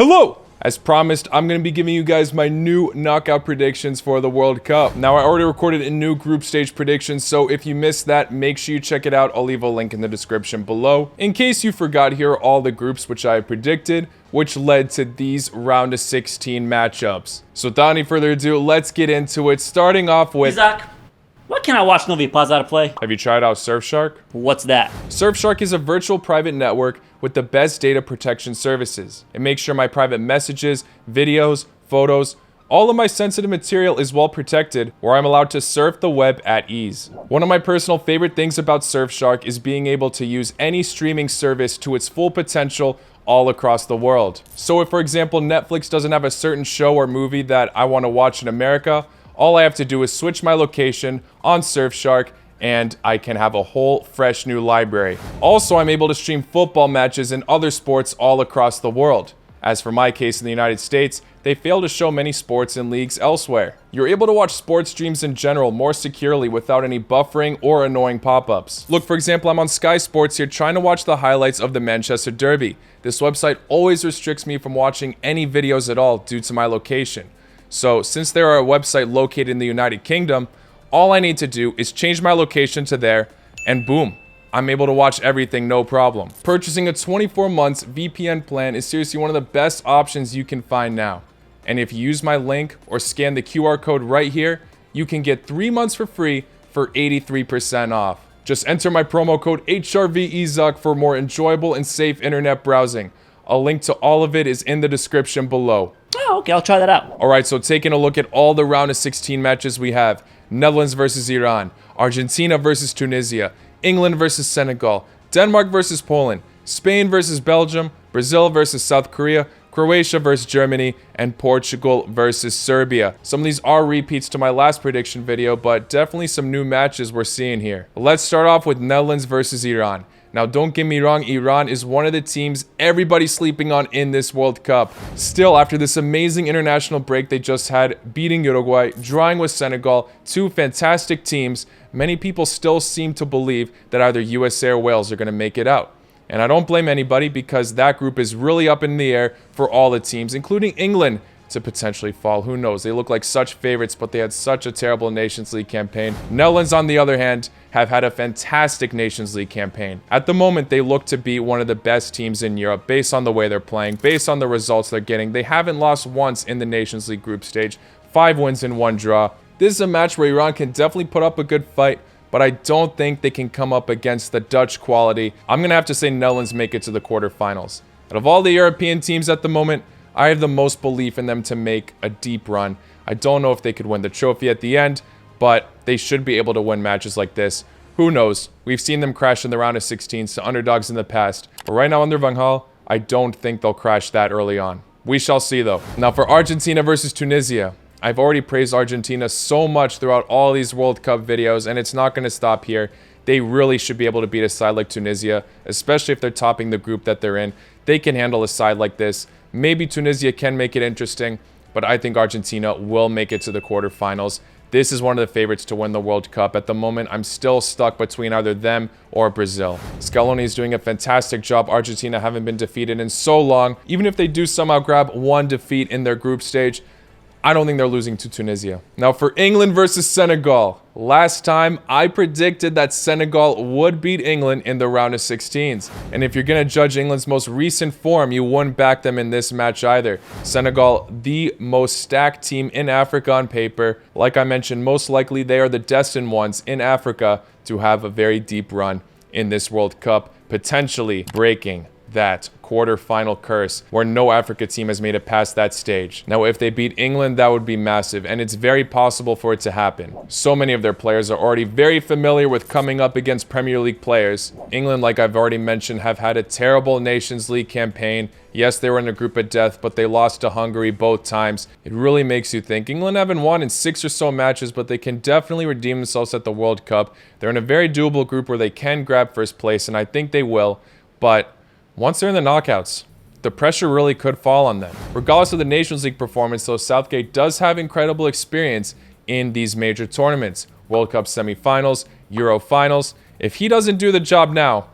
Hello! As promised, I'm going to be giving you guys my new knockout predictions for the World Cup. Now, I already recorded a new group stage predictions, so if you missed that, make sure you check it out. I'll leave a link in the description below. In case you forgot, here are all the groups which I predicted, which led to these round of 16 matchups. So without any further ado, let's get into it. Starting off with... Isaac, what can I watch Novi Plaza to play? Have you tried out Surfshark? What's that? Surfshark is a virtual private network with the best data protection services. It makes sure my private messages, videos, photos, all of my sensitive material is well protected, where I'm allowed to surf the web at ease. One of my personal favorite things about Surfshark is being able to use any streaming service to its full potential all across the world. So if, for example, Netflix doesn't have a certain show or movie that I want to watch in America, all I have to do is switch my location on Surfshark and I can have a whole fresh new library. Also, I'm able to stream football matches and other sports all across the world. As for my case in the United States, they fail to show many sports and leagues elsewhere. You're able to watch sports streams in general more securely without any buffering or annoying pop-ups. Look, for example, I'm on Sky Sports here trying to watch the highlights of the Manchester Derby. This website always restricts me from watching any videos at all due to my location. So since they're a website located in the United Kingdom, all I need to do is change my location to there, and boom, I'm able to watch everything no problem. Purchasing a 24 months VPN plan is seriously one of the best options you can find now. And if you use my link or scan the QR code right here, you can get 3 months for free for 83% off. Just enter my promo code HRVEZUCK for more enjoyable and safe internet browsing. A link to all of it is in the description below. Oh, okay, I'll try that out. Alright, so taking a look at all the round of 16 matches we have. Netherlands versus Iran, Argentina versus Tunisia, England versus Senegal, Denmark versus Poland, Spain versus Belgium, Brazil versus South Korea, Croatia versus Germany, and Portugal versus Serbia. Some of these are repeats to my last prediction video, but definitely some new matches we're seeing here. Let's start off with Netherlands versus Iran. Now, don't get me wrong, Iran is one of the teams everybody's sleeping on in this World Cup. Still, after this amazing international break they just had, beating Uruguay, drawing with Senegal, two fantastic teams, many people still seem to believe that either USA or Wales are going to make it out. And I don't blame anybody because that group is really up in the air for all the teams, including England, to potentially fall. Who knows? They look like such favorites, but they had such a terrible Nations League campaign. Netherlands, on the other hand, have had a fantastic Nations League campaign. At the moment, they look to be one of the best teams in Europe based on the way they're playing, based on the results they're getting. They haven't lost once in the Nations League group stage. 5 wins and 1 draw. This is a match where Iran can definitely put up a good fight, but I don't think they can come up against the Dutch quality. I'm going to have to say Netherlands make it to the quarterfinals. Out of all the European teams at the moment, I have the most belief in them to make a deep run. I don't know if they could win the trophy at the end, but they should be able to win matches like this. Who knows? We've seen them crash in the round of 16s to underdogs in the past. But right now under Van Gaal, I don't think they'll crash that early on. We shall see though. Now for Argentina versus Tunisia. I've already praised Argentina so much throughout all these World Cup videos, and it's not going to stop here. They really should be able to beat a side like Tunisia, especially if they're topping the group that they're in. They can handle a side like this. Maybe Tunisia can make it interesting, but I think Argentina will make it to the quarterfinals. This is one of the favorites to win the World Cup. At the moment, I'm still stuck between either them or Brazil. Scaloni is doing a fantastic job. Argentina haven't been defeated in so long. Even if they do somehow grab one defeat in their group stage, I don't think they're losing to Tunisia. Now for England versus Senegal. Last time, I predicted that Senegal would beat England in the round of 16s. And if you're going to judge England's most recent form, you wouldn't back them in this match either. Senegal, the most stacked team in Africa on paper. Like I mentioned, most likely they are the destined ones in Africa to have a very deep run in this World Cup, potentially breaking that quarterfinal curse where no Africa team has made it past that stage. Now, if they beat England, that would be massive, and it's very possible for it to happen. So many of their players are already very familiar with coming up against Premier League players. England, like I've already mentioned, have had a terrible Nations League campaign. Yes, they were in a group of death, but they lost to Hungary both times. It really makes you think. England haven't won in 6 or so matches, but they can definitely redeem themselves at the World Cup. They're in a very doable group where they can grab first place, and I think they will, but once they're in the knockouts, the pressure really could fall on them. Regardless of the Nations League performance, though, Southgate does have incredible experience in these major tournaments. World Cup semifinals, Euro finals. If he doesn't do the job now,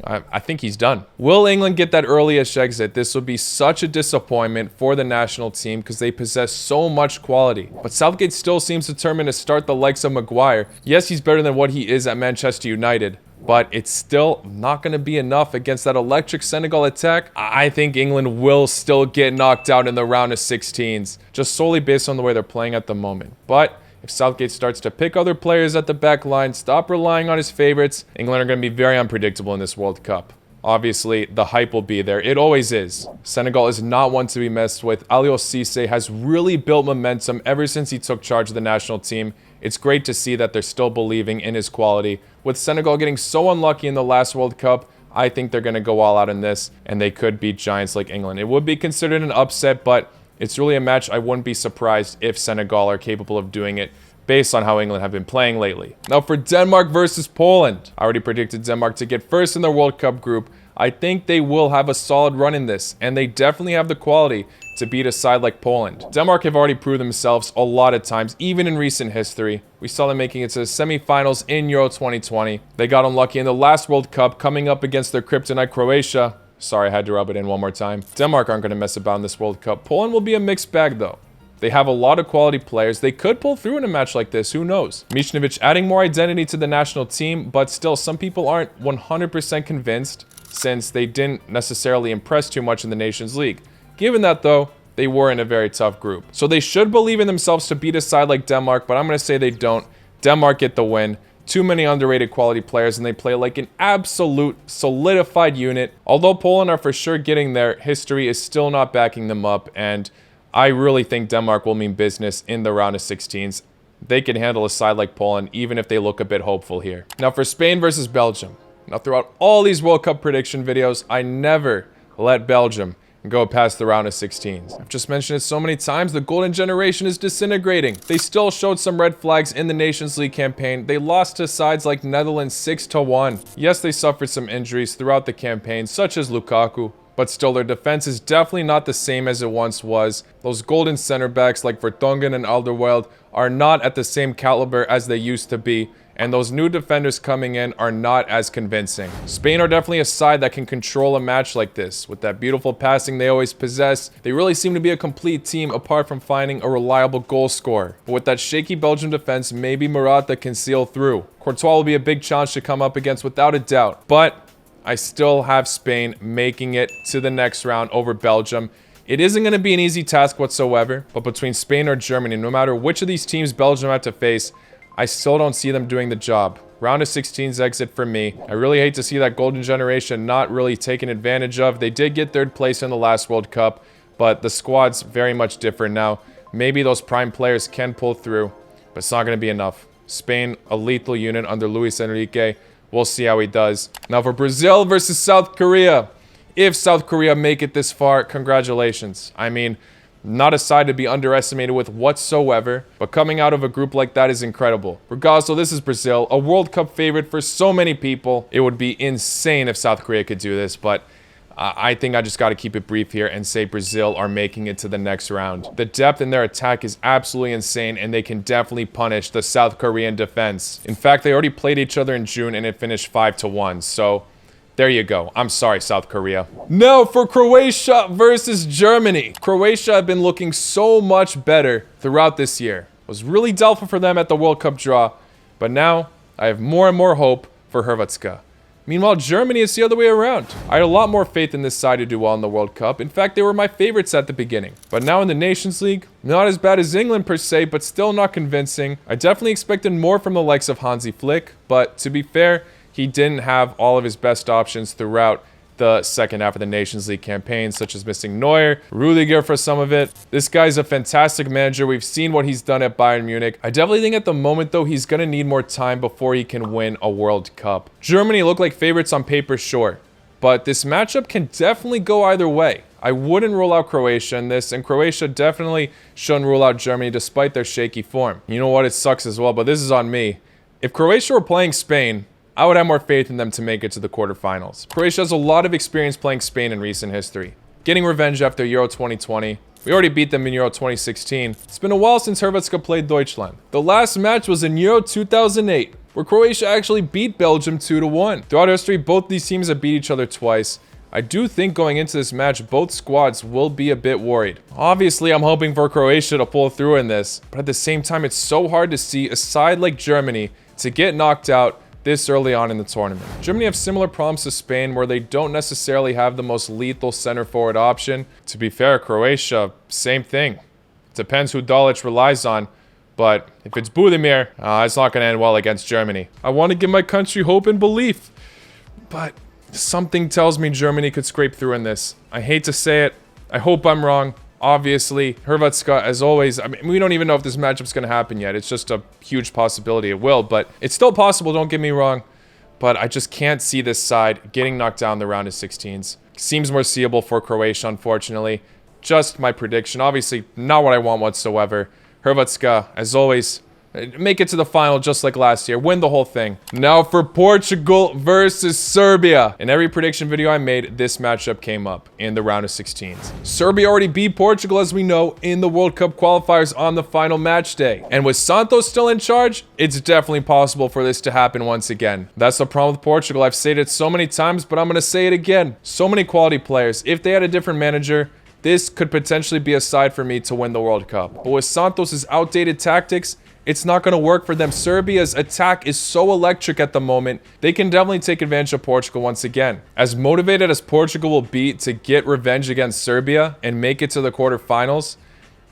I think he's done. Will England get that earliest exit? This would be such a disappointment for the national team because they possess so much quality. But Southgate still seems determined to start the likes of Maguire. Yes, he's better than what he is at Manchester United, but it's still not going to be enough against that electric Senegal attack. I think England will still get knocked out in the round of 16s, just solely based on the way they're playing at the moment. But if Southgate starts to pick other players at the back line, stop relying on his favorites, England are going to be very unpredictable in this World Cup. Obviously, the hype will be there. It always is. Senegal is not one to be messed with. Aliou Cisse has really built momentum ever since he took charge of the national team. It's great to see that they're still believing in his quality. With Senegal getting so unlucky in the last World Cup, I think they're going to go all out in this, and they could beat giants like England. It would be considered an upset, but it's really a match I wouldn't be surprised if Senegal are capable of doing it based on how England have been playing lately. Now for Denmark versus Poland. I already predicted Denmark to get first in the World Cup group. I think they will have a solid run in this, and they definitely have the quality to beat a side like Poland. Denmark have already proved themselves a lot of times, even in recent history. We saw them making it to the semifinals in Euro 2020. They got unlucky in the last World Cup, coming up against their kryptonite Croatia. Sorry, I had to rub it in one more time. Denmark aren't going to mess about in this World Cup. Poland will be a mixed bag, though. They have a lot of quality players. They could pull through in a match like this. Who knows? Michnovic adding more identity to the national team, but still, some people aren't 100% convinced since they didn't necessarily impress too much in the Nations League. Given that, though, they were in a very tough group. So they should believe in themselves to beat a side like Denmark, but I'm going to say they don't. Denmark get the win. Too many underrated quality players, and they play like an absolute solidified unit. Although Poland are for sure getting there, history is still not backing them up, and I really think Denmark will mean business in the round of 16s. They can handle a side like Poland, even if they look a bit hopeful here. Now for Spain versus Belgium. Now throughout all these World Cup prediction videos, I never let Belgium go past the round of 16s. I've just mentioned it so many times, the golden generation is disintegrating. They still showed some red flags in the Nations League campaign. They lost to sides like Netherlands 6-1. Yes, they suffered some injuries throughout the campaign, such as Lukaku, but still their defense is definitely not the same as it once was. Those golden center backs like Vertonghen and Alderweireld are not at the same caliber as they used to be, and those new defenders coming in are not as convincing. Spain are definitely a side that can control a match like this. With that beautiful passing they always possess, they really seem to be a complete team apart from finding a reliable goal scorer. But with that shaky Belgian defense, maybe Morata can seal through. Courtois will be a big challenge to come up against without a doubt, but I still have Spain making it to the next round over Belgium. It isn't going to be an easy task whatsoever, but between Spain or Germany, no matter which of these teams Belgium have to face, I still don't see them doing the job. Round of 16's exit for me. I really hate to see that golden generation not really taken advantage of. They did get third place in the last World Cup, but the squad's very much different now. Maybe those prime players can pull through, but it's not going to be enough. Spain, a lethal unit under Luis Enrique. We'll see how he does. Now for Brazil versus South Korea. If South Korea make it this far, congratulations. I mean, not a side to be underestimated with whatsoever, but coming out of a group like that is incredible. Regardless, so this is Brazil, a World Cup favorite for so many people. It would be insane if South Korea could do this, but I think I just got to keep it brief here and say Brazil are making it to the next round. The depth in their attack is absolutely insane, and they can definitely punish the South Korean defense. In fact, they already played each other in June, and it finished 5-1, so there you go. I'm sorry, South Korea. Now for Croatia versus Germany. Croatia have been looking so much better throughout this year. It was really doubtful for them at the World Cup draw, but now I have more and more hope for Hrvatska. Meanwhile, Germany is the other way around. I had a lot more faith in this side to do well in the World Cup. In fact, they were my favorites at the beginning. But now in the Nations League, not as bad as England per se, but still not convincing. I definitely expected more from the likes of Hansi Flick, but to be fair, he didn't have all of his best options throughout the second half of the Nations League campaign, such as missing Neuer, Rudiger for some of it. This guy's a fantastic manager. We've seen what he's done at Bayern Munich. I definitely think at the moment, though, he's going to need more time before he can win a World Cup. Germany look like favorites on paper, sure, but this matchup can definitely go either way. I wouldn't rule out Croatia in this, and Croatia definitely shouldn't rule out Germany despite their shaky form. You know what? It sucks as well, but this is on me. If Croatia were playing Spain, I would have more faith in them to make it to the quarterfinals. Croatia has a lot of experience playing Spain in recent history. Getting revenge after Euro 2020, We already beat them in Euro 2016. It's been a while since Hrvatska played Deutschland. The last match was in Euro 2008, where Croatia actually beat Belgium 2-1. Throughout history, both these teams have beat each other twice. I do think going into this match, both squads will be a bit worried. Obviously, I'm hoping for Croatia to pull through in this, but at the same time, it's so hard to see a side like Germany to get knocked out this early on in the tournament. Germany have similar problems to Spain, where they don't necessarily have the most lethal center forward option. To be fair, Croatia, same thing. Depends who Dalic relies on, but if it's Budimir, it's not going to end well against Germany. I want to give my country hope and belief, but something tells me Germany could scrape through in this. I hate to say it. I hope I'm wrong. Obviously, Hrvatska, as always, I mean, we don't even know if this matchup's going to happen yet. It's just a huge possibility it will, but it's still possible, don't get me wrong. But I just can't see this side getting knocked down the round of 16s. Seems more seeable for Croatia, unfortunately. Just my prediction. Obviously, not what I want whatsoever. Hrvatska, as always, make it to the final just like last year. Win the whole thing. Now for Portugal versus Serbia. In every prediction video I made, this matchup came up in the round of 16s. Serbia already beat Portugal, as we know, in the World Cup qualifiers on the final match day. And with Santos still in charge, it's definitely possible for this to happen once again. That's the problem with Portugal. I've said it so many times, but I'm going to say it again. So many quality players. If they had a different manager, this could potentially be a side for me to win the World Cup. But with Santos' outdated tactics, it's not going to work for them. Serbia's attack is so electric at the moment. They can definitely take advantage of Portugal once again. As motivated as Portugal will be to get revenge against Serbia and make it to the quarterfinals,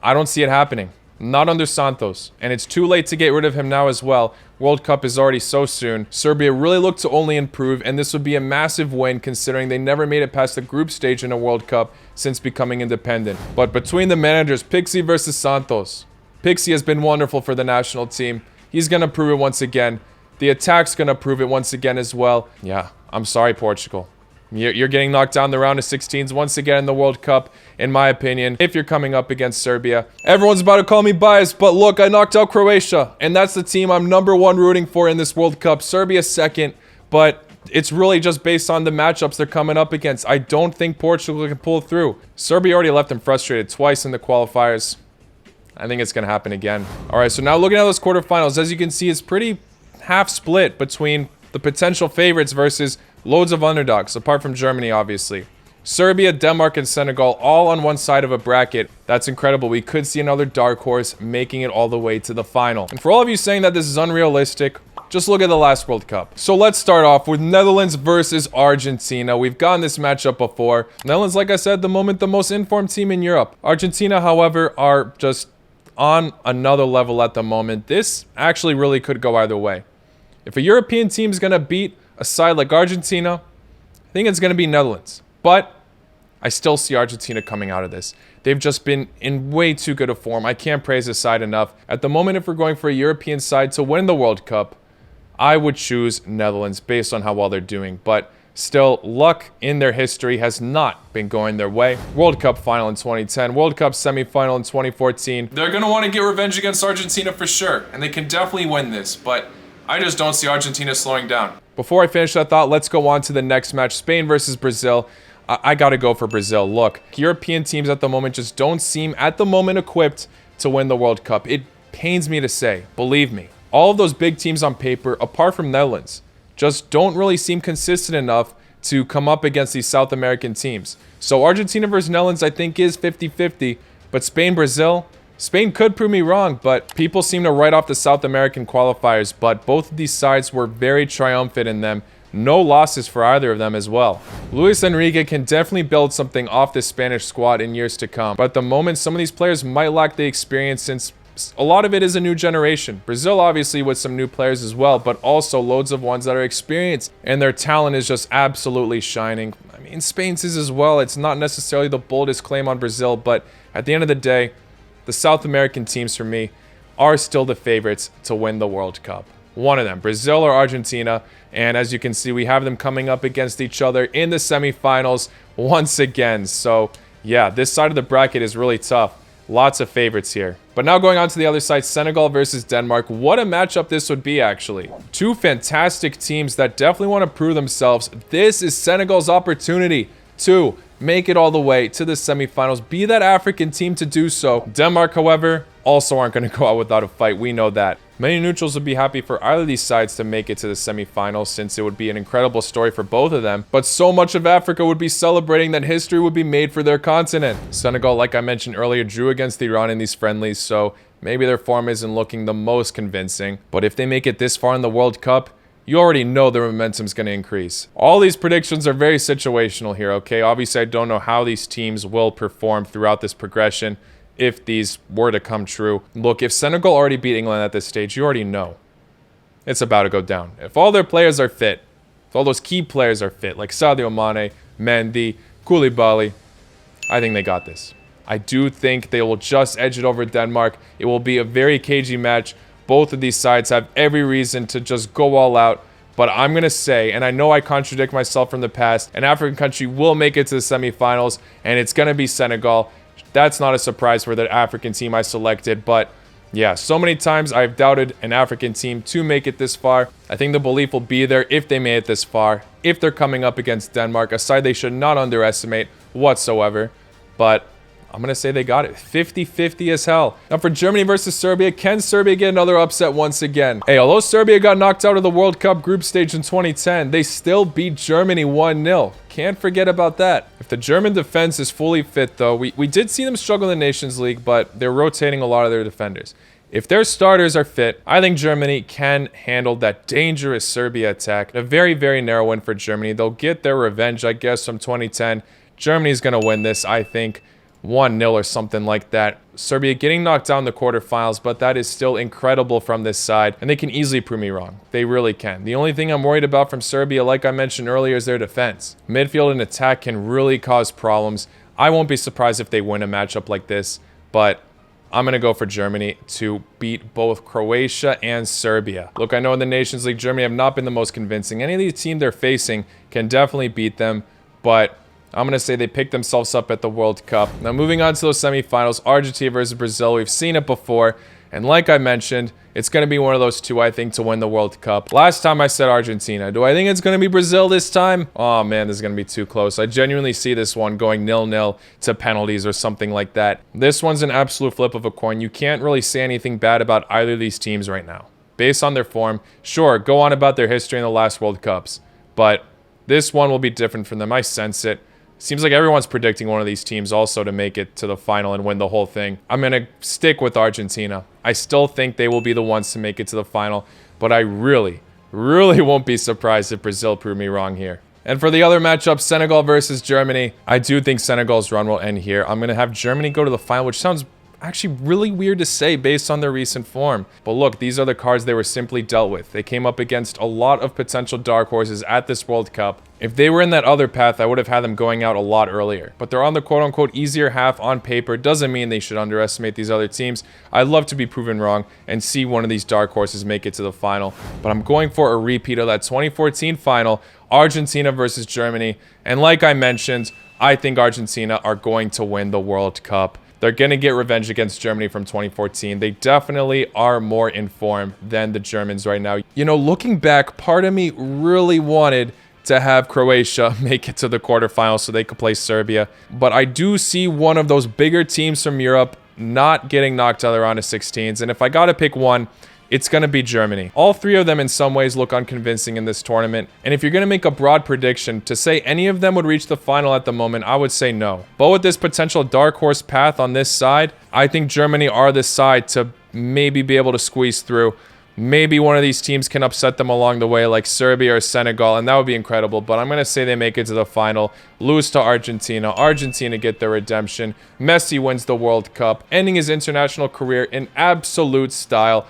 I don't see it happening. Not under Santos. And it's too late to get rid of him now as well. World Cup is already so soon. Serbia really look to only improve, and this would be a massive win considering they never made it past the group stage in a World Cup since becoming independent. But between the managers, Pixie versus Santos, Pixie has been wonderful for the national team. He's going to prove it once again. The attack's going to prove it once again as well. Yeah, I'm sorry, Portugal. You're getting knocked down the round of 16s once again in the World Cup, in my opinion, if you're coming up against Serbia. Everyone's about to call me biased, but look, I knocked out Croatia, and that's the team I'm #1 rooting for in this World Cup. Serbia second, but it's really just based on the matchups they're coming up against. I don't think Portugal can pull through. Serbia already left them frustrated twice in the qualifiers. I think it's going to happen again. All right, so now looking at those quarterfinals, as you can see, it's pretty half split between the potential favorites versus loads of underdogs, apart from Germany, obviously. Serbia, Denmark, and Senegal all on one side of a bracket. That's incredible. We could see another dark horse making it all the way to the final. And for all of you saying that this is unrealistic, just look at the last World Cup. So let's start off with Netherlands versus Argentina. We've gotten this matchup before. Netherlands, like I said, the moment the most informed team in Europe. Argentina, however, are just on another level at the moment. This actually really could go either way. If a European team is going to beat a side like Argentina, I think it's going to be Netherlands. But I still see Argentina coming out of this. They've just been in way too good a form. I can't praise this side enough. At the moment, if we're going for a European side to win the World Cup, I would choose Netherlands based on how well they're doing. But still, luck in their history has not been going their way. World Cup final in 2010, World Cup semifinal in 2014. They're going to want to get revenge against Argentina for sure, and they can definitely win this, but I just don't see Argentina slowing down. Before I finish that thought, let's go on to the next match, Spain versus Brazil. I got to go for Brazil. Look, European teams at the moment just don't seem, at the moment, equipped to win the World Cup. It pains me to say, believe me. All of those big teams on paper, apart from Netherlands, just don't really seem consistent enough to come up against these South American teams. So Argentina versus Netherlands, I think, is 50-50. But Spain, Brazil, Spain could prove me wrong, but people seem to write off the South American qualifiers. But both of these sides were very triumphant in them. No losses for either of them as well. Luis Enrique can definitely build something off this Spanish squad in years to come. But at the moment, some of these players might lack the experience since a lot of it is a new generation. Brazil obviously with some new players as well, but also loads of ones that are experienced and their talent is just absolutely shining. I mean, Spain's is as well. It's not necessarily the boldest claim on Brazil, but at the end of the day, the South American teams for me are still the favorites to win the World Cup. One of them, Brazil or Argentina. And as you can see, we have them coming up against each other in the semifinals once again. So yeah, this side of the bracket is really tough. Lots of favorites here. But now going on to the other side, Senegal versus Denmark. What a matchup this would be, actually. Two fantastic teams that definitely want to prove themselves. This is Senegal's opportunity to make it all the way to the semifinals, be that African team to do so. Denmark, however, also aren't going to go out without a fight. We know that. Many neutrals would be happy for either of these sides to make it to the semifinals, since it would be an incredible story for both of them. But so much of Africa would be celebrating that history would be made for their continent. Senegal, like I mentioned earlier, drew against Iran in these friendlies, so maybe their form isn't looking the most convincing. But if they make it this far in the World Cup, you already know the momentum's going to increase. All these predictions are very situational here, okay? Obviously, I don't know how these teams will perform throughout this progression if these were to come true. Look, if Senegal already beat England at this stage, you already know it's about to go down. If all their players are fit, if all those key players are fit, like Sadio Mane, Mendy, Koulibaly, I think they got this. I do think they will just edge it over Denmark. It will be a very cagey match. Both of these sides have every reason to just go all out. But I'm going to say, and I know I contradict myself from the past, an African country will make it to the semifinals, and it's going to be Senegal. That's not a surprise for the African team I selected, but yeah, so many times I've doubted an African team to make it this far. I think the belief will be there if they made it this far, if they're coming up against Denmark, a side they should not underestimate whatsoever. But I'm going to say they got it. 50-50 as hell. Now for Germany versus Serbia, can Serbia get another upset once again? Hey, although Serbia got knocked out of the World Cup group stage in 2010, they still beat Germany 1-0. Can't forget about that. If the German defense is fully fit, though, we did see them struggle in the Nations League, but they're rotating a lot of their defenders. If their starters are fit, I think Germany can handle that dangerous Serbia attack. A very, very narrow win for Germany. They'll get their revenge, I guess, from 2010. Germany's going to win this, I think, 1-0 or something like that. Serbia getting knocked down in the quarterfinals, but that is still incredible from this side, and they can easily prove me wrong. They really can. The only thing I'm worried about from Serbia, like I mentioned earlier, is their defense. Midfield and attack can really cause problems. I won't be surprised if they win a matchup like this, but I'm going to go for Germany to beat both Croatia and Serbia. Look, I know in the Nations League, Germany have not been the most convincing. Any of these teams they're facing can definitely beat them, but I'm going to say they picked themselves up at the World Cup. Now, moving on to those semifinals, Argentina versus Brazil. We've seen it before, and like I mentioned, it's going to be one of those two, I think, to win the World Cup. Last time I said Argentina. Do I think it's going to be Brazil this time? Oh, man, this is going to be too close. I genuinely see this one going 0-0 to penalties or something like that. This one's an absolute flip of a coin. You can't really say anything bad about either of these teams right now. Based on their form, sure, go on about their history in the last World Cups, but this one will be different from them. I sense it. Seems like everyone's predicting one of these teams also to make it to the final and win the whole thing. I'm going to stick with Argentina. I still think they will be the ones to make it to the final, but I really won't be surprised if Brazil prove me wrong here. And for the other matchup, Senegal versus Germany, I do think Senegal's run will end here. I'm going to have Germany go to the final, which sounds actually really weird to say based on their recent form. But look, these are the cards they were simply dealt with. They came up against a lot of potential dark horses at this World Cup. If they were in that other path, I would have had them going out a lot earlier. But they're on the quote-unquote easier half on paper. Doesn't mean they should underestimate these other teams. I'd love to be proven wrong and see one of these dark horses make it to the final. But I'm going for a repeat of that 2014 final, Argentina versus Germany. And like I mentioned, I think Argentina are going to win the World Cup. They're going to get revenge against Germany from 2014. They definitely are more informed than the Germans right now. You know, looking back, part of me really wanted to have Croatia make it to the quarterfinals so they could play Serbia. But I do see one of those bigger teams from Europe not getting knocked out of the round of 16s. And if I got to pick one, it's going to be Germany. All three of them in some ways look unconvincing in this tournament. And if you're going to make a broad prediction to say any of them would reach the final at the moment, I would say no. But with this potential dark horse path on this side, I think Germany are the side to maybe be able to squeeze through. Maybe one of these teams can upset them along the way, like Serbia or Senegal, and that would be incredible. But I'm going to say they make it to the final, lose to Argentina. Argentina get their redemption. Messi wins the World Cup, ending his international career in absolute style.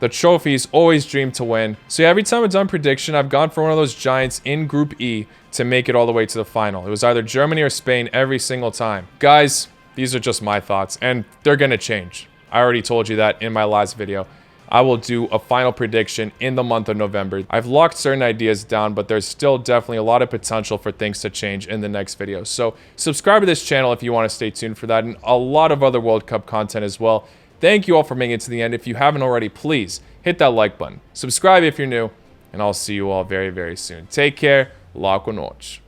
The trophies always dream to win. So yeah, every time I've done prediction, I've gone for one of those giants in Group E to make it all the way to the final. It was either Germany or Spain every single time. Guys, these are just my thoughts, and they're going to change. I already told you that in my last video. I will do a final prediction in the month of November. I've locked certain ideas down, but there's still definitely a lot of potential for things to change in the next video. So subscribe to this channel if you want to stay tuned for that, and a lot of other World Cup content as well. Thank you all for making it to the end. If you haven't already, please hit that like button. Subscribe if you're new, and I'll see you all very, very soon. Take care. Laco noite.